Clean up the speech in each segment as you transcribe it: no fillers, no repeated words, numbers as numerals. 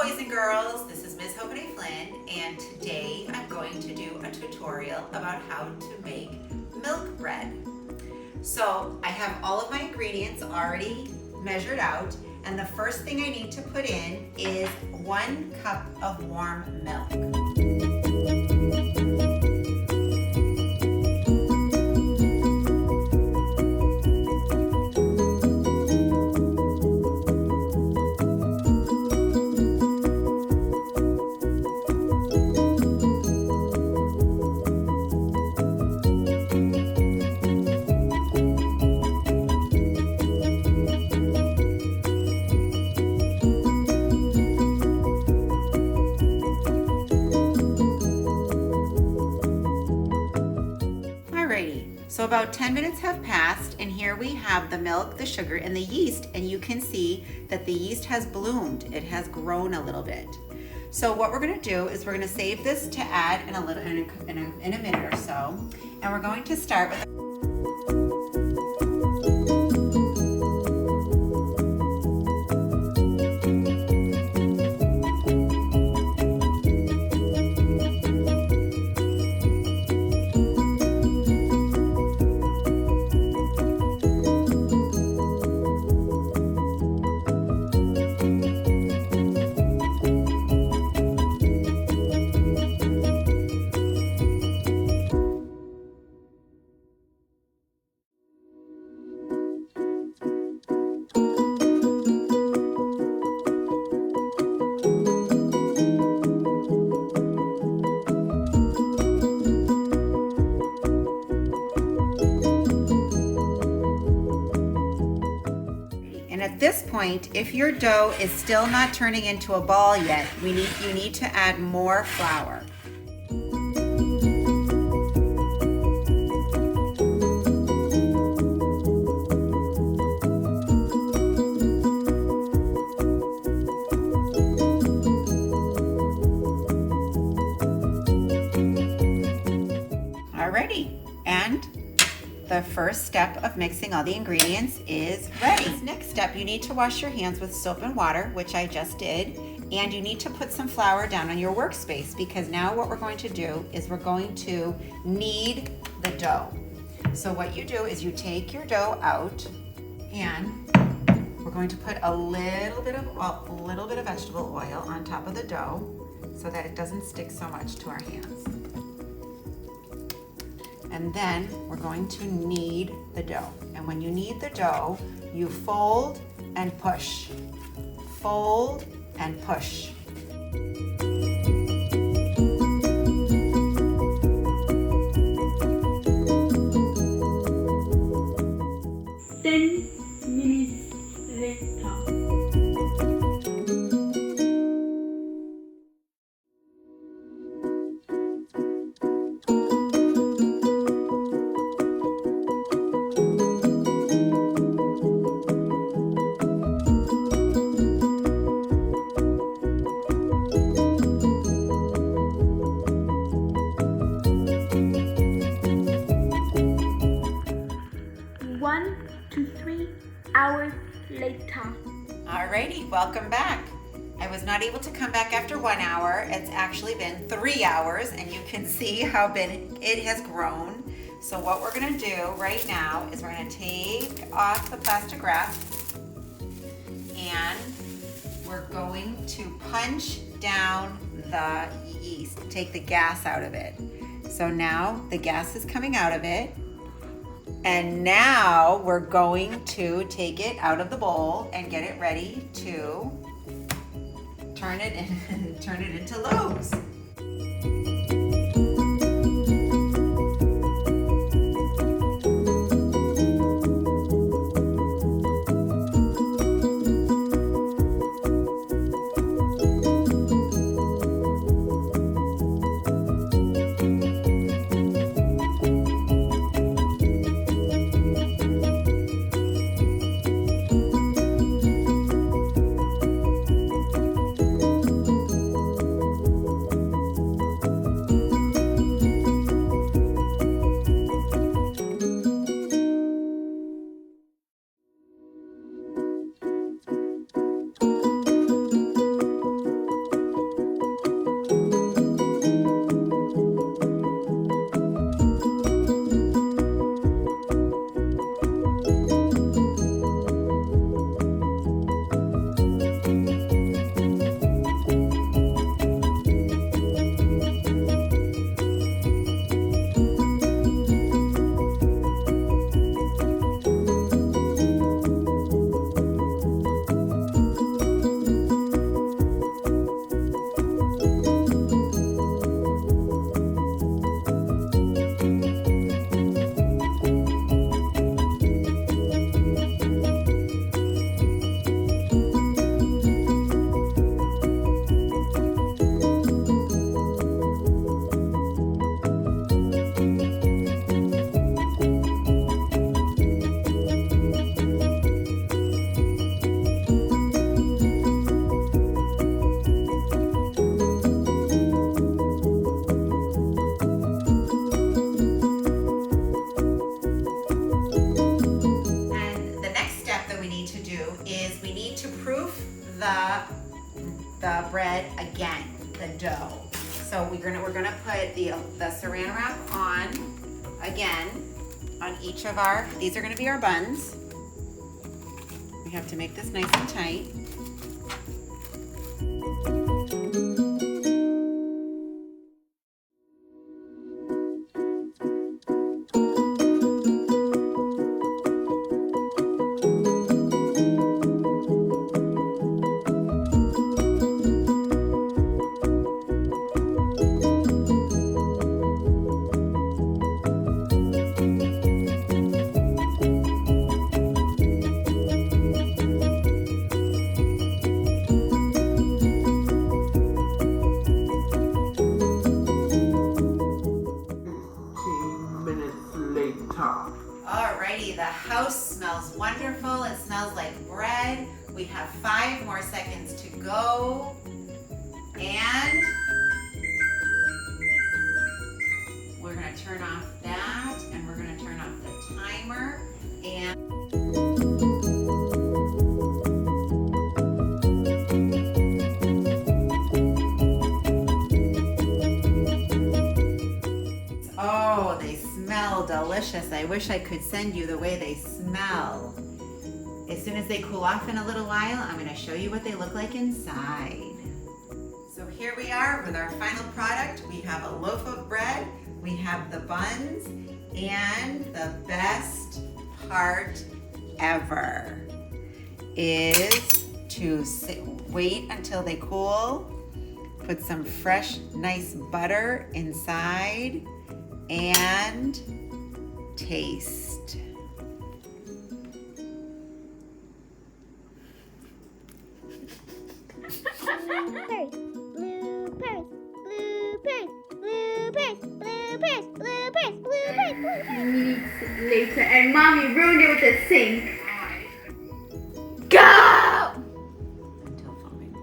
boys and girls, this is Ms. Jovane-Flynn, and today I'm going to do a tutorial about how to make milk bread. So I have all of my ingredients already measured out, and the first thing I need to put in is 1 cup of warm milk. So about 10 minutes have passed, and here we have the milk, the sugar, and the yeast, and you can see that the yeast has bloomed. It has grown a little bit. So what we're going to do is we're going to save this to add in a minute or so, and we're going to start with And at this point, if your dough is still not turning into a ball yet, you need to add more flour. Alrighty, and the first step of mixing all the ingredients is ready. Next step, you need to wash your hands with soap and water, which I just did, and you need to put some flour down on your workspace, because now what we're going to do is we're going to knead the dough. So what you do is you take your dough out, and we're going to put a little bit of vegetable oil on top of the dough so that it doesn't stick so much to our hands. And then we're going to knead the dough. And when you knead the dough, you fold and push. Fold and push. Hours later. Alrighty, welcome back. I was not able to come back after 1 hour. It's actually been 3 hours, and you can see how big it has grown. So what we're gonna do right now is we're gonna take off the plastic wrap, and we're going to punch down the yeast, take the gas out of it. So now the gas is coming out of it. And now we're going to take it out of the bowl and get it ready to turn it into loaves. the bread again, the dough. So we're gonna put the saran wrap on again on each of these are gonna be our buns. We have to make this nice and tight. Alrighty, the house smells wonderful. It smells like bread. We have 5 more seconds to go. And we're gonna turn off that, and we're gonna turn off the timer. And oh, they smell delicious. I wish I could send you the way they smell. As soon as they cool off in a little while, I'm going to show you what they look like inside. So here we are with our final product. We have a loaf of bread, we have the buns, and the best part ever is to wait until they cool, put some fresh, nice butter inside, and taste. Bloopers, bloopers, bloopers, bloopers, bloopers, bloopers, bloopers. Minutes later, and Mommy ruined it with the sink. Go! Until filming.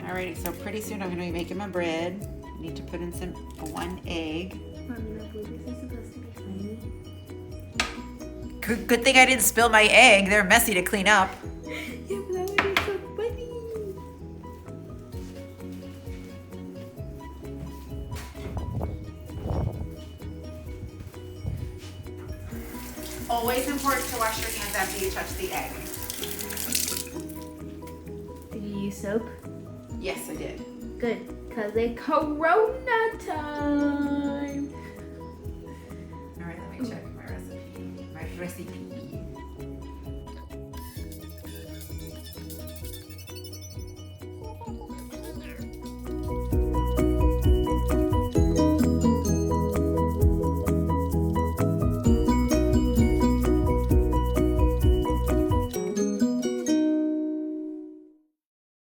Alrighty, so pretty soon I'm going to be making my bread. I need to put in 1 egg. Mommy, no, this is supposed to be funny. Good thing I didn't spill my egg. They're messy to clean up. Yeah, but that would be so funny. Always important to wash your hands after you touch the egg. Did you use soap? Yes, I did. Good, because it's Corona time. All right, let me check my recipe.